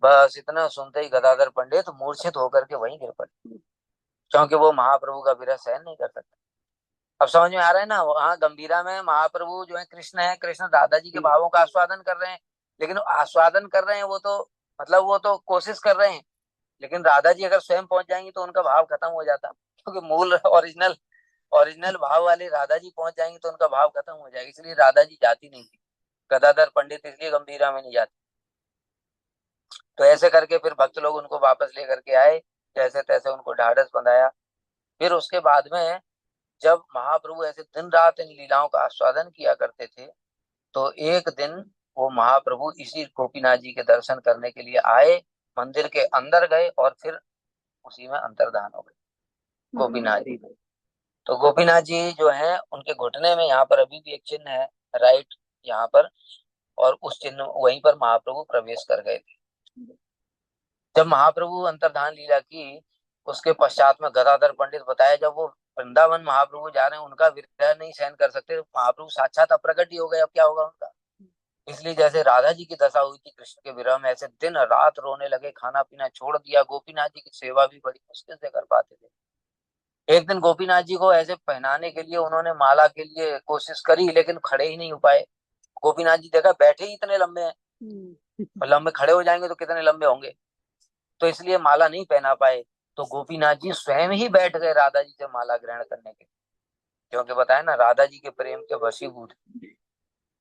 बस इतना सुनते ही गदाधर पंडित मूर्छित होकर के वहीं गिर पड़े, क्योंकि वो महाप्रभु का विरह सहन नहीं कर सकते। अब समझ में आ रहा है ना, वहाँ गंभीरा में महाप्रभु जो है कृष्ण है, कृष्ण राधा जी के भावों का आस्वादन कर रहे हैं। लेकिन आस्वादन कर रहे हैं वो तो, मतलब वो तो कोशिश कर रहे हैं। लेकिन राधा जी अगर स्वयं पहुंच जाएंगी तो उनका भाव खत्म हो जाता, क्योंकि मूल ओरिजिनल ओरिजिनल भाव वाली राधा जी पहुंच जाएंगी तो उनका भाव खत्म हो जाएगा। इसलिए राधा जी जाती नहीं थी, गदाधर पंडित इसलिए गंभीरा में नहीं जाते। तो ऐसे करके फिर भक्त लोग उनको वापस लेकर के आए, जैसे तैसे उनको ढाढ़स बंधाया। फिर उसके बाद में जब महाप्रभु ऐसे दिन रात इन लीलाओं का आस्वादन किया करते थे, तो एक दिन वो महाप्रभु इसी गोपीनाथ जी के दर्शन करने के लिए आए, मंदिर के अंदर गए और फिर उसी में अंतर्धान हो गए गोपीनाथ जी। तो गोपीनाथ जी जो है उनके घुटने में यहाँ पर अभी भी एक चिन्ह है, राइट यहाँ पर, और उस चिन्ह वहीं पर महाप्रभु प्रवेश कर गए थे। जब महाप्रभु अंतर्धान लीला की, उसके पश्चात में गदाधर पंडित बताया, जब वो वृंदावन महाप्रभु जा रहे हैं, उनका विरह नहीं सहन कर सकते, तो महाप्रभु साक्षात अप्रकट ही हो गए, अब क्या होगा उनका। इसलिए जैसे राधा जी की दशा हुई थी कृष्ण के विरह में, ऐसे दिन रात रोने लगे, खाना पीना छोड़ दिया। गोपीनाथ जी की सेवा भी बड़ी मुश्किल से कर पाते थे। एक दिन गोपीनाथ जी को ऐसे पहनाने के लिए उन्होंने माला के लिए कोशिश करी, लेकिन खड़े ही नहीं हो पाए। गोपीनाथ जी देखा बैठे ही इतने लंबे हैं, और लंबे खड़े हो जाएंगे तो कितने लंबे होंगे, तो इसलिए माला नहीं पहना पाए। तो गोपीनाथ जी स्वयं ही बैठ गए राधा जी से माला ग्रहण करने के, क्योंकि बताया ना राधा जी के प्रेम के वशीभूत।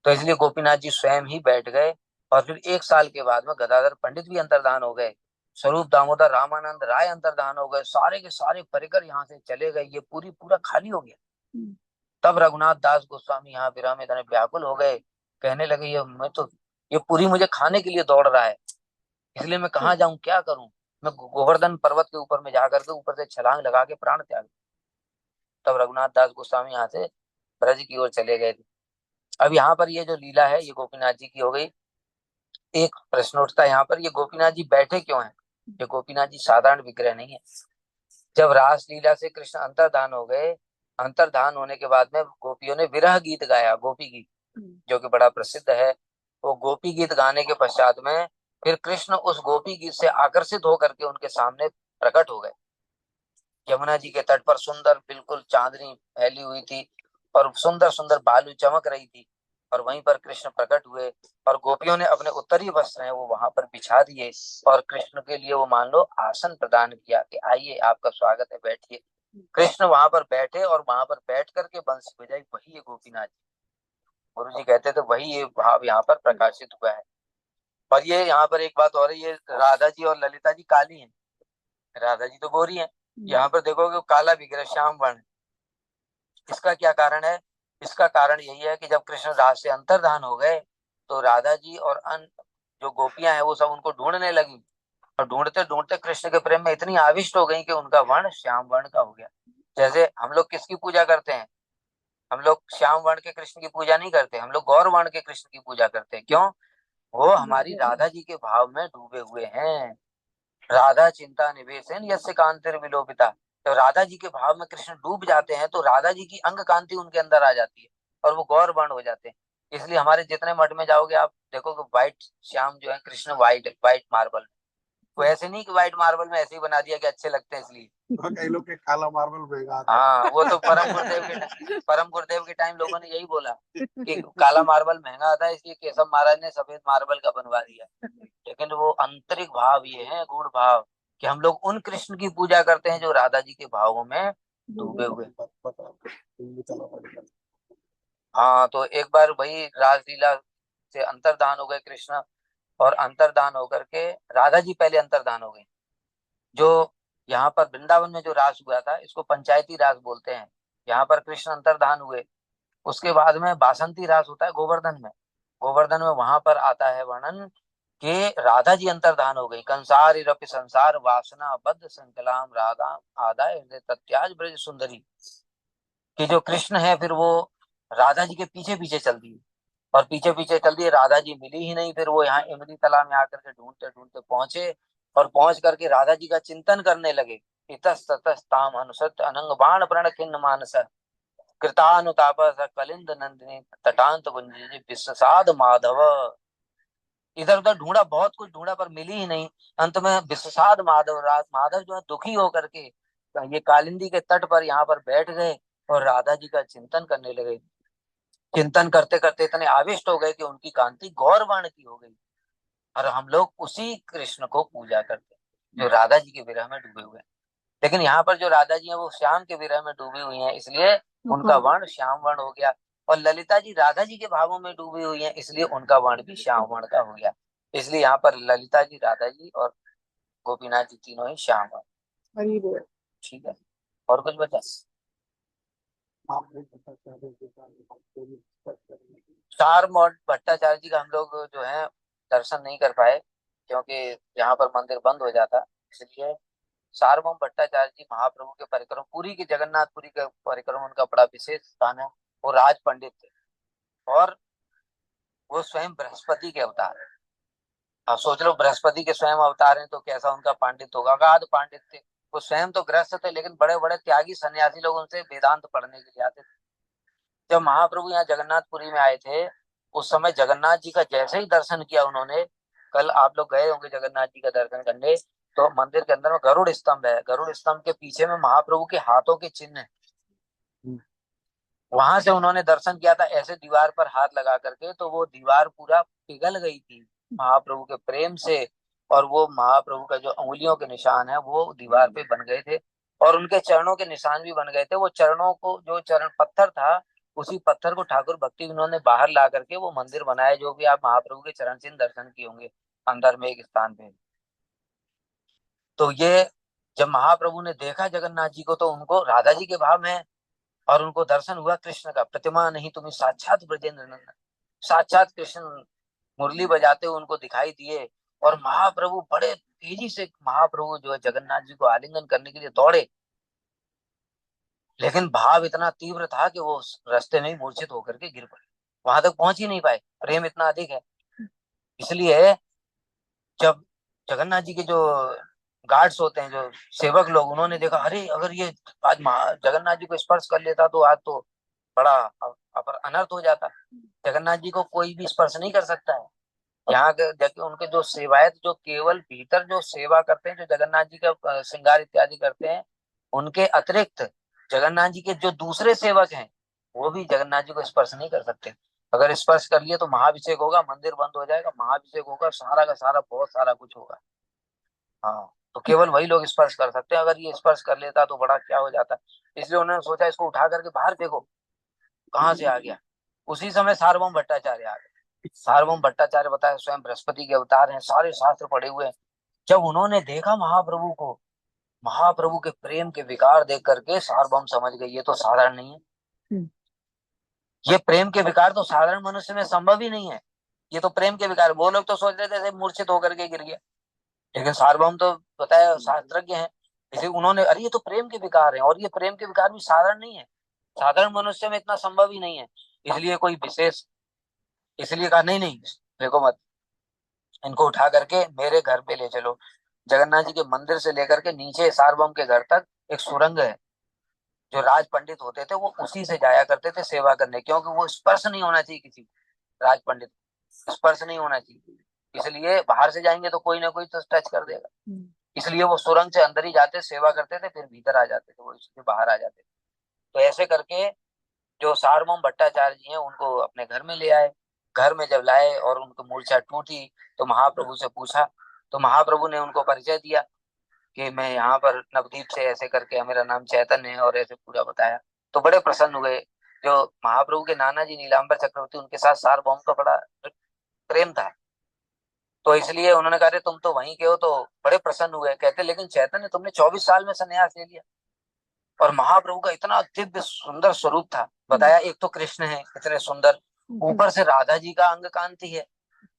तो इसलिए गोपीनाथ जी स्वयं ही बैठ गए। और फिर एक साल के बाद में गदाधर पंडित भी अंतर्धान हो गए, स्वरूप दामोदर रामानंद राय अंतर्धान हो गए, सारे के सारे परिकर यहाँ से चले गए, ये पूरा खाली हो गया। तब रघुनाथ दास गोस्वामी यहाँ विरह में इतने व्याकुल हो गए, कहने लगे ये पूरी मुझे खाने के लिए दौड़ रहा है, इसलिए मैं कहाँ जाऊं, क्या करूं। मैं गोवर्धन पर्वत के ऊपर में जाकर के ऊपर से छलांग लगा के प्राण त्याग। तब रघुनाथ दास गोस्वामी यहाँ से ब्रज की ओर चले गए थे। अब यहाँ पर ये जो लीला है ये गोपीनाथ जी की हो गई। एक प्रश्न उठता है यहाँ पर, ये गोपीनाथ जी बैठे क्यों हैं? ये गोपीनाथ जी साधारण विग्रह नहीं है। जब रास लीला से कृष्ण अंतर्धान हो गए, अंतर्धान होने के बाद में गोपियों ने विरह गीत गाया, गोपी गीत, जो कि बड़ा प्रसिद्ध है। वो गोपी गीत गाने के पश्चात में फिर कृष्ण उस गोपी गीत से आकर्षित होकर के उनके सामने प्रकट हो गए। यमुना जी के तट पर सुंदर बिल्कुल चांदनी फैली हुई थी, और सुंदर सुंदर बालू चमक रही थी, और वहीं पर कृष्ण प्रकट हुए। और गोपियों ने अपने उत्तरी वस्त्र हैं वो वहां पर बिछा दिए, और कृष्ण के लिए वो मान लो आसन प्रदान किया कि आइए आपका स्वागत है, बैठिए। कृष्ण वहां पर बैठे और वहां पर बैठ करके बंसी बजाई, वही है गोपीनाथ जी। गुरु जी कहते थे वही ये भाव यहाँ पर प्रकाशित हुआ है। और ये यहाँ पर एक बात और है, ये राधा जी और ललिता जी काली हैं, राधा जी तो गोरी हैं। यहाँ पर देखोगे वो काला विग्रह श्याम वर्ण। इसका क्या कारण है? इसका कारण यही है कि जब कृष्ण रास से अंतर्धान हो गए तो राधा जी और जो गोपियां हैं वो सब उनको ढूंढने लगी, और ढूंढते ढूंढते कृष्ण के प्रेम में इतनी आविष्ट हो गई कि उनका वर्ण श्याम वर्ण का हो गया। जैसे हम लोग किसकी पूजा करते हैं? हम लोग श्याम वर्ण के कृष्ण की पूजा नहीं करते, हम लोग गौर वर्ण के कृष्ण की पूजा करते हैं। क्यों? वो हमारी राधा जी के भाव में डूबे हुए हैं। राधा चिंता निवेशन यस्य कांतिर विलोपिता। जब राधा जी के भाव में कृष्ण डूब जाते हैं तो राधा जी की अंग कांति उनके अंदर आ जाती है और वो गौर वर्ण हो जाते हैं। इसलिए हमारे जितने मठ में जाओगे आप देखोगे व्हाइट श्याम जो है कृष्ण व्हाइट व्हाइट मार्बल। वो ऐसे नहीं कि व्हाइट मार्बल में ऐसे ही बना दिया कि अच्छे लगते हैं इसलिए।
कई लोग के काला मार्बल महंगा आता है।
हाँ, वो तो परम गुरुदेव के टाइम लोगों ने यही बोला कि काला मार्बल महंगा आता है, इसलिए केशव महाराज ने सफेद मार्बल का बनवा दिया। लेकिन वो आंतरिक भाव ये है, गूढ़ भाव, कि हम लोग उन कृष्ण की पूजा करते हैं जो राधा जी के भावों में डूबे हुए। हाँ, तो एक बार वही रासलीला से अंतर्धान हो गए कृष्ण, और अंतर्धान होकर के राधा जी पहले अंतर्धान हो गई। जो यहाँ पर वृंदावन में जो रास हुआ था इसको पंचायती रास बोलते हैं। यहाँ पर कृष्ण अंतर्धान हुए, उसके बाद में बासंती रास होता है गोवर्धन में। गोवर्धन में वहां पर आता है वर्णन कि राधा जी अंतर्धान हो गई। कंसार रपि संसार वासना बद्ध संकलाम राधा आदाय हृदय तत्याज ब्रज सुंदरी। कि जो कृष्ण है फिर वो राधा जी के पीछे पीछे चल दिए, और पीछे पीछे चल दिए, राधा जी मिली ही नहीं। फिर वो यहाँ इमली तालाब में आकर के ढूंढते ढूंढते पहुंचे, और पहुंच करके राधा जी का चिंतन करने लगे। इतस ततस ताम अनुसत अनंग बाण प्रण खिन्न मानस कृतानुताप कलिंद नंदिनी तटांत गुंजी विश्वसाद माधव। इधर उधर ढूंढा, बहुत कुछ ढूंढा पर मिली ही नहीं। अंत में विश्वसाद माधव, राज माधव जो है दुखी होकर के ये कालिंदी के तट पर यहाँ पर बैठ गए और राधा जी का चिंतन करने लगे। चिंतन करते करते इतने आविष्ट हो गए कि उनकी कांति गौर वर्ण की हो गई। और हम लोग उसी कृष्ण को पूजा करते हैं जो राधा जी के विरह में डूबे हुए हैं। लेकिन यहाँ पर जो राधा जी हैं वो श्याम के विरह में डूबी हुई हैं, इसलिए उनका वर्ण श्याम वर्ण हो गया। और ललिता जी राधा जी के भावों में डूबी हुई हैं, इसलिए उनका वर्ण भी श्याम वर्ण का हो गया। इसलिए यहाँ पर ललिता जी, राधा जी और गोपीनाथ जी तीनों ही श्याम वर्ण। ठीक है, और कुछ बचा? सारमौट भट्टाचार्य जी का हम लोग जो है दर्शन नहीं कर पाए, क्योंकि यहाँ पर मंदिर बंद हो जाता, इसलिए। सार्वभौम भट्टाचार्य जी महाप्रभु के परिक्रम, पुरी के जगन्नाथपुरी के परिक्रम उनका बड़ा विशेष स्थान है। वो राज पंडित थे, और वो स्वयं बृहस्पति के अवतार है। अब सोच लो, बृहस्पति के स्वयं अवतार हैं तो कैसा उनका पांडित्य होगा, अगाध पांडित थे। वो स्वयं तो गृहस्थ थे, लेकिन बड़े बड़े त्यागी सन्यासी लोग उनसे वेदांत पढ़ने के लिए आते थे। जब महाप्रभु यहाँ जगन्नाथपुरी में आए थे, उस समय जगन्नाथ जी का जैसे ही दर्शन किया उन्होंने, कल आप लोग गए होंगे जगन्नाथ जी का दर्शन करने, तो मंदिर के अंदर में गरुड़ स्तंभ है, गरुड़ स्तंभ के पीछे में महाप्रभु के हाथों के चिन्ह है। वहां से उन्होंने दर्शन किया था ऐसे दीवार पर हाथ लगा करके, तो वो दीवार पूरा पिघल गई थी महाप्रभु के प्रेम से। और वो महाप्रभु का जो उंगलियों के निशान है वो दीवार पे बन गए थे, और उनके चरणों के निशान भी बन गए थे। वो चरणों को, जो चरण पत्थर था, उसी पत्थर को ठाकुर भक्ति विनोद ने बाहर ला करके वो मंदिर बनाया, जो भी आप महाप्रभु के चरण चिन्ह दर्शन किए होंगे अंदर में एक स्थान पे। तो ये जब महाप्रभु ने देखा जगन्नाथ जी को, तो उनको राधा जी के भाव में, और उनको दर्शन हुआ कृष्ण का, प्रतिमा नहीं तुम्हें साक्षात ब्रजेंद्र नंदन, साक्षात कृष्ण मुरली बजाते हुए उनको दिखाई दिए। और महाप्रभु बड़े तेजी से, महाप्रभु जो है जगन्नाथ जी को आलिंगन करने के लिए दौड़े, लेकिन भाव इतना तीव्र था कि वो रास्ते में ही मूर्छित होकर के गिर पड़े, वहां तक पहुंच ही नहीं पाए, प्रेम इतना अधिक है। इसलिए जब जगन्नाथ जी के जो गार्ड्स होते हैं, जो सेवक लोग, उन्होंने देखा, अरे अगर ये आज जगन्नाथ जी को स्पर्श कर लेता तो आज तो बड़ा अपर अनर्थ हो जाता। जगन्नाथ जी को कोई भी स्पर्श नहीं कर सकता है। यहाँ के देखिए, उनके जो सेवायत जो केवल भीतर जो सेवा करते हैं, जो जगन्नाथ जी का श्रृंगार इत्यादि करते हैं, उनके अतिरिक्त जगन्नाथ जी के जो दूसरे सेवक हैं वो भी जगन्नाथ जी को स्पर्श नहीं कर सकते। अगर स्पर्श कर लिए तो महाभिषेक होगा, मंदिर बंद हो जाएगा, महाभिषेक होगा, सारा का सारा बहुत सारा कुछ होगा। हाँ, तो केवल वही लोग स्पर्श कर सकते हैं। अगर ये स्पर्श कर लेता तो बड़ा क्या हो जाता। इसलिए उन्होंने सोचा इसको उठा करके बाहर फेंको, कहाँ से आ गया। उसी समय सार्वभौम भट्टाचार्य आ गए। सार्वभौम भट्टाचार्य बताए स्वयं बृहस्पति के अवतार हैं, सारे शास्त्र पढ़े हुए हैं। जब उन्होंने देखा महाप्रभु को, महाप्रभु के प्रेम के विकार देख करके सार्वभौम समझ गए ये तो साधारण नहीं है। ये प्रेम के विकार तो साधारण मनुष्य में संभव ही नहीं है। ये तो प्रेम के विकार, वो लोग तो सोच रहे थे जैसे मूर्छित होकर के गिर गया, लेकिन सार्वभौम तो बताया शास्त्रज्ञ हैं। इसे उन्होंने, अरे ये तो प्रेम के विकार हैं, और ये प्रेम के विकार भी साधारण नहीं है, साधारण मनुष्य में इतना संभव ही नहीं है। इसलिए कोई विशेष, इसलिए कहा नहीं नहीं देखो मत, इनको उठा करके मेरे घर पे ले चलो। जगन्नाथ जी के मंदिर से लेकर के नीचे सार्वभौम के घर तक एक सुरंग है। जो राज पंडित होते थे वो उसी से जाया करते थे सेवा करने, क्योंकि वो स्पर्श नहीं होना चाहिए किसी को, राज पंडित स्पर्श नहीं होना चाहिए, इसलिए बाहर से जाएंगे तो कोई ना कोई तो टच कर देगा। इसलिए वो सुरंग से अंदर ही जाते, सेवा करते थे, फिर भीतर आ जाते थे, वो इसलिए बाहर आ जाते थे। तो ऐसे करके जो सार्वभौम भट्टाचार्य जी हैं उनको अपने घर में ले आए। घर में जब लाए और उनको मूर्छा टूटी तो महाप्रभु से पूछा, तो महाप्रभु ने उनको परिचय दिया कि मैं यहाँ पर नवदीप से ऐसे करके, मेरा नाम चैतन्य है, और ऐसे पूरा बताया। तो बड़े प्रसन्न हुए। जो महाप्रभु के नाना जी नीलांबर चक्रवर्ती, उनके साथ सार्वभौम का बड़ा प्रेम था, तो इसलिए उन्होंने कहा तुम तो वहीं के हो, तो बड़े प्रसन्न हुए। कहते लेकिन चैतन्य तुमने 24 साल में संन्यास ले लिया, और महाप्रभु का इतना दिव्य सुंदर स्वरूप था। बताया एक तो कृष्ण है इतने सुंदर, ऊपर से राधा जी का अंग कांति है,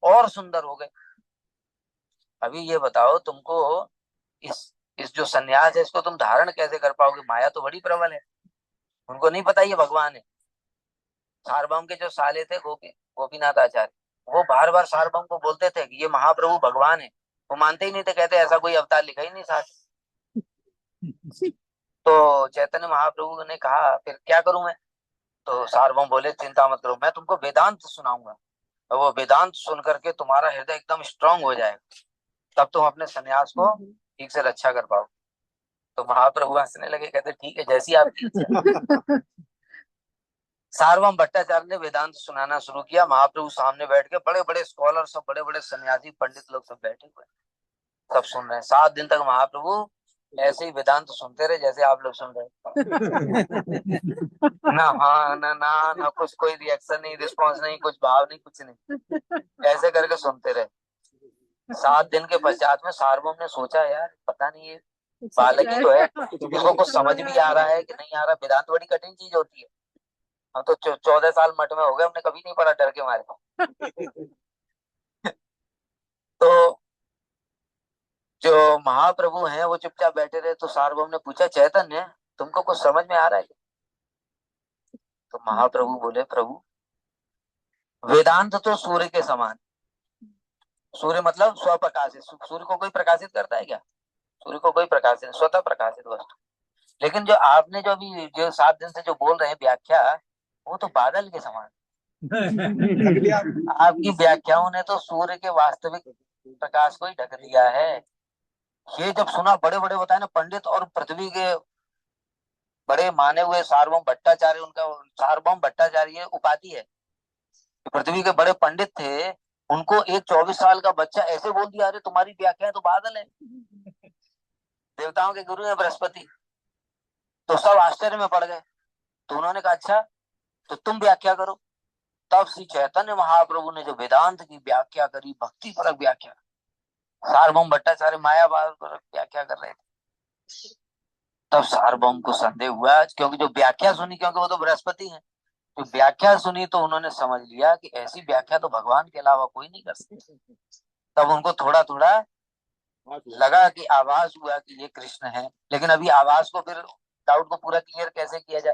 और सुंदर हो गए। अभी ये बताओ तुमको इस जो सन्यास है इसको तुम धारण कैसे कर पाओगे, माया तो बड़ी प्रबल है। उनको नहीं पता ये भगवान है। सार्वभौम के जो साले थे गोपीनाथ आचार्य, वो बार बार सार्वभौम को बोलते थे कि ये महाप्रभु भगवान है, वो मानते ही नहीं थे, कहते ऐसा कोई अवतार लिखा ही नहीं साथ। तो चैतन्य महाप्रभु ने कहा फिर क्या करूं मैं, तो सार्वभौम बोले चिंता मत करो, मैं तुमको वेदांत सुनाऊंगा, और वो वेदांत सुन करके तुम्हारा हृदय एकदम स्ट्रांग हो जाएगा, तब तुम अपने सन्यास को ठीक से रक्षा कर पाओ। तो महाप्रभु हंसने लगे, कहते ठीक है जैसी आपकी इच्छा। सार्वभौम भट्टाचार्य ने वेदांत सुनाना शुरू किया। महाप्रभु सामने बैठ के, बड़े बड़े स्कॉलर सब, बड़े बड़े सन्यासी पंडित लोग सब बैठे हुए, सब सुन रहे हैं। 7 दिन तक महाप्रभु ऐसे ही वेदांत सुनते रहे जैसे आप लोग सुन रहे। ना हाँ ना ना ना कुछ, कोई रिएक्शन नहीं, रिस्पॉन्स नहीं, कुछ भाव नहीं, कुछ नहीं, ऐसे करके सुनते रहे। 7 दिन के पश्चात में सार्वभौम ने सोचा यार पता नहीं ये बालक ही तो है, इसको कुछ समझ भी आ रहा है कि नहीं आ रहा। वेदांत बड़ी कठिन चीज होती है, हम तो 14 साल मठ में हो गए, हमने कभी नहीं पढ़ा डर के मारे। तो जो महाप्रभु हैं वो चुपचाप बैठे रहे। तो सार्वभौम ने पूछा चैतन्य तुमको कुछ समझ में आ रहा है? तो महाप्रभु बोले प्रभु वेदांत तो सूर्य के समान, सूर्य मतलब स्वप्रकाशित, सूर्य को कोई प्रकाशित करता है क्या? सूर्य को कोई प्रकाशित, स्वतः प्रकाशित वस्तु। लेकिन जो आपने जो अभी जो 7 दिन से जो बोल रहे हैं व्याख्या, वो तो बादल के समान। आपकी व्याख्याओं ने तो सूर्य के वास्तविक प्रकाश को ही ढक दिया है। ये जब सुना, बड़े बड़े बताए ना पंडित, और पृथ्वी के बड़े माने हुए सार्वभौम भट्टाचार्य, उनका सार्वभौम भट्टाचार्य उपाधि है, पृथ्वी के बड़े पंडित थे, उनको एक 24 साल का बच्चा ऐसे बोल दिया अरे तुम्हारी व्याख्या तो बादल है। देवताओं के गुरु है बृहस्पति। तो सब आश्चर्य में पड़ गए। तो उन्होंने कहा अच्छा तो तुम व्याख्या करो। तब श्री चैतन्य महाप्रभु ने जो वेदांत की व्याख्या करी, भक्ति परक व्याख्या, सार्वभौम भट्टाचार्य मायावाद परक व्याख्या कर रहे थे। तब सार्वभौम को संदेह हुआ, क्योंकि जो व्याख्या सुनी, क्योंकि वो तो बृहस्पति हैं, तो व्याख्या सुनी तो उन्होंने समझ लिया कि ऐसी व्याख्या तो भगवान के अलावा कोई नहीं कर सकता। तब उनको थोड़ा थोड़ा लगा कि आवाज हुआ कि ये कृष्ण है, लेकिन अभी आवाज को फिर डाउट को पूरा क्लियर कैसे किया जाए।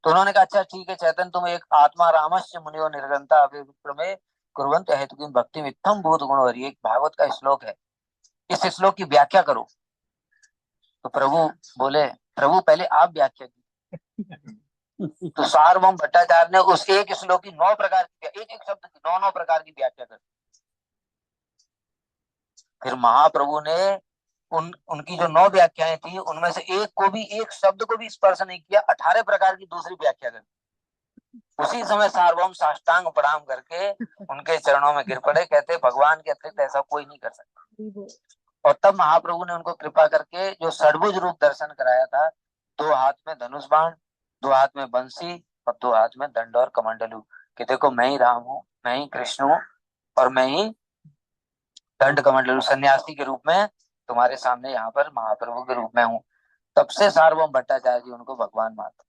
तो उन्होंने कहा अच्छा ठीक है चैतन्य, तुम एक आत्मा रामस्य मुनियो निर्गंता अभिप्रमे कुर्वन्त हेतु की भक्ति मित्थम भूत गुणवरी, एक भागवत का श्लोक है, इस श्लोक की व्याख्या करो। तो प्रभु बोले प्रभु पहले आप व्याख्या की। तो सार्वभौम भट्टाचार्य ने उस एक श्लोक की 9 प्रकार की, एक एक शब्द की 9 प्रकार की व्याख्या कर। फिर महाप्रभु ने उनकी जो 9 व्याख्याएं थी उनमें से एक को भी, एक शब्द को भी स्पर्श नहीं किया, 18 प्रकार की दूसरी व्याख्या कर। उसी समय सार्वभौम साष्टांग प्रणाम करके उनके चरणों में गिर पड़े, कहते भगवान के अतिरिक्त ऐसा कोई नहीं कर सकता। और तब महाप्रभु ने उनको कृपा करके जो षडभुज रूप दर्शन कराया था, 2 हाथ में धनुष बाण, 2 हाथ में बंसी और 2 हाथ में दंड और कमंडलू, कि देखो मैं ही राम हूँ, मैं ही कृष्ण हूँ, और मैं ही दंड कमंडलु सन्यासी के रूप में तुम्हारे सामने यहाँ पर महाप्रभु के रूप में हूँ। तब से सार्वभौम भट्टाचार्य जी उनको भगवान मानते।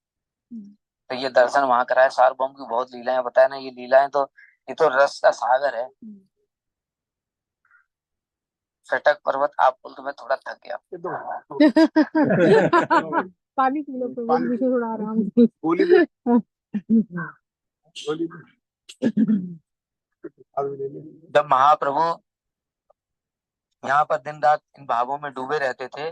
तो ये दर्शन वहां कराए। सार्वभौम की बहुत लीलाएं बताए ना, ये लीलाएं तो, ये तो रस का सागर है। चटक पर्वत, आप बोल तो मैं थोड़ा थक गया।
ये दो
पानी पी लो प्रभु,
पानी
पीछे थोड़ा आराम से।
गोली दे, गोली दे, अभी ले ले।
जब महाप्रभु यहाँ पर दिन रात इन भावों में डूबे रहते थे,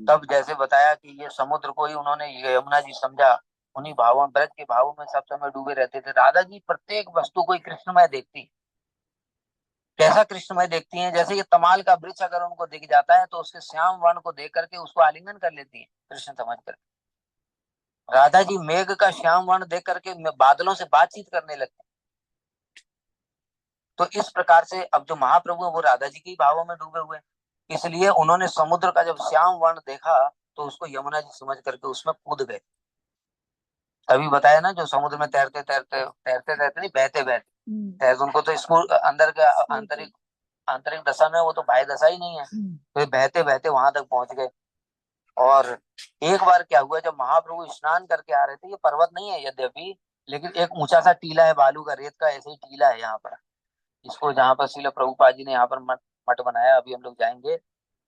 तब जैसे बताया कि ये समुद्र को ही उन्होंने ये यमुना जी समझा, उन्हीं भावों, ब्रज के भावों में सब समय डूबे रहते थे। राधा जी प्रत्येक वस्तु को ही कृष्णमय देखती। कैसा कृष्णमय देखती हैं? जैसे ये तमाल का वृक्ष अगर उनको दिख जाता है तो उसके श्याम वर्ण को देख करके उसको आलिंगन कर लेती है कृष्ण समझ कर। राधा जी मेघ का श्याम वर्ण देख करके बादलों से बातचीत करने लगती। तो इस प्रकार से अब जो महाप्रभु है वो राधा जी के ही भावों में डूबे हुए हैं। इसलिए उन्होंने समुद्र का जब श्याम वर्ण देखा तो उसको यमुना जी समझ करके उसमें कूद गए। तभी बताया ना, जो समुद्र में तैरते तैरते तैरते तैरते नहीं, बहते बहते तैरते, उनको तो स्कूल अंदर का आंतरिक आंतरिक दशा में, वो तो बाह्य दशा ही नहीं है। तो ये बहते बहते वहां तक पहुंच गए। और एक बार क्या हुआ, जब महाप्रभु स्नान करके आ रहे थे, ये पर्वत नहीं है यद्यपि, लेकिन एक ऊंचा सा टीला है, बालू का, रेत का, ऐसे ही टीला है यहाँ पर। इसको जहाँ पर श्रील प्रभुपाद जी ने यहाँ पर मठ मठ बनाया, अभी हम लोग जाएंगे।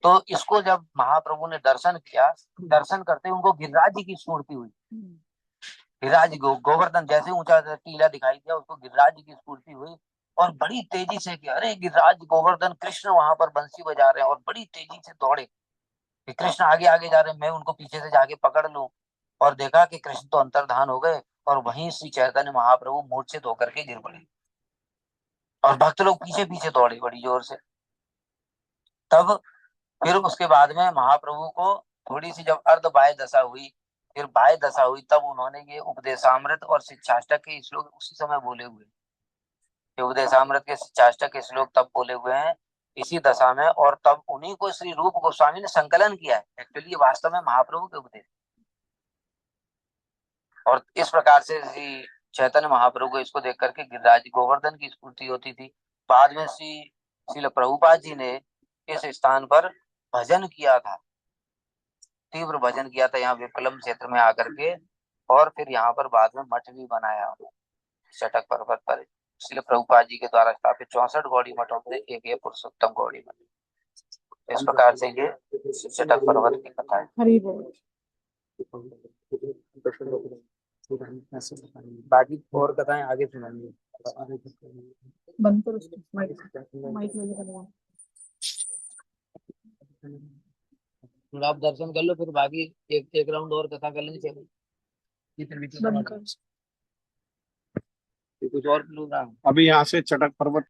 तो इसको जब महाप्रभु ने दर्शन किया, दर्शन करते उनको गिरिराज जी की स्फूर्ति हुई। गिरिराज गोवर्धन जैसे ऊंचा टीला दिखाई दिया, उसको गिरिराज जी की स्फूर्ति हुई। और बड़ी तेजी से कि अरे गिरिराज गोवर्धन कृष्ण वहां पर बंसी बजा रहे हैं, और बड़ी तेजी से दौड़े कि कृष्ण आगे आगे जा रहे हैं, मैं उनको पीछे से जाके पकड़ लूं। और देखा कि कृष्ण तो अंतर्धान हो गए, और वहीं श्री चैतन्य महाप्रभु मूर्छित होकर के गिर पड़े, और भक्त लोग पीछे पीछे दौड़े बड़ी जोर से। तब फिर उसके बाद में महाप्रभु को थोड़ी सी जब अर्ध बाह्य दशा हुई, फिर बाह्य दशा हुई, तब उन्होंने ये उपदेशामृत और शिक्षाष्टक के श्लोक उसी समय बोले हुए। ये उपदेशामृत के शिक्षाष्टक के श्लोक तब बोले हुए हैं इसी दशा में, और तब उन्हीं को श्री रूप गोस्वामी ने संकलन किया है। एक्चुअली ये वास्तव में महाप्रभु के उपदेश। और इस प्रकार से श्री चैतन्य महाप्रभु को इसको देख करके गिरिराज गोवर्धन की स्फूर्ति होती थी। बाद में श्रील प्रभुपाद जी ने इस स्थान पर भजन किया था, तीव्र भजन किया था यहाँ विप्लम क्षेत्र में आकर के। और फिर यहाँ पर बाद में मठ भी बनाया चटक पर्वत पर। श्रील प्रभुपाद जी के द्वारा स्थापित 64 गौड़ी मठों में एक ये पुरुषोत्तम गौड़ी मठ। इस प्रकार से ये चटक पर्वत की कथा है।
हरी बोल।
बाकी और कथाएं आगे सुनाएंगे।
बंद करो उसको, माइक में लगा।
थोड़ा आप दर्शन कर लो, फिर बाकी एक एक राउंड और कथा कर लेंगे।
बंद करो।
कुछ और प्रोग्राम
अभी यहाँ से चटक पर्वत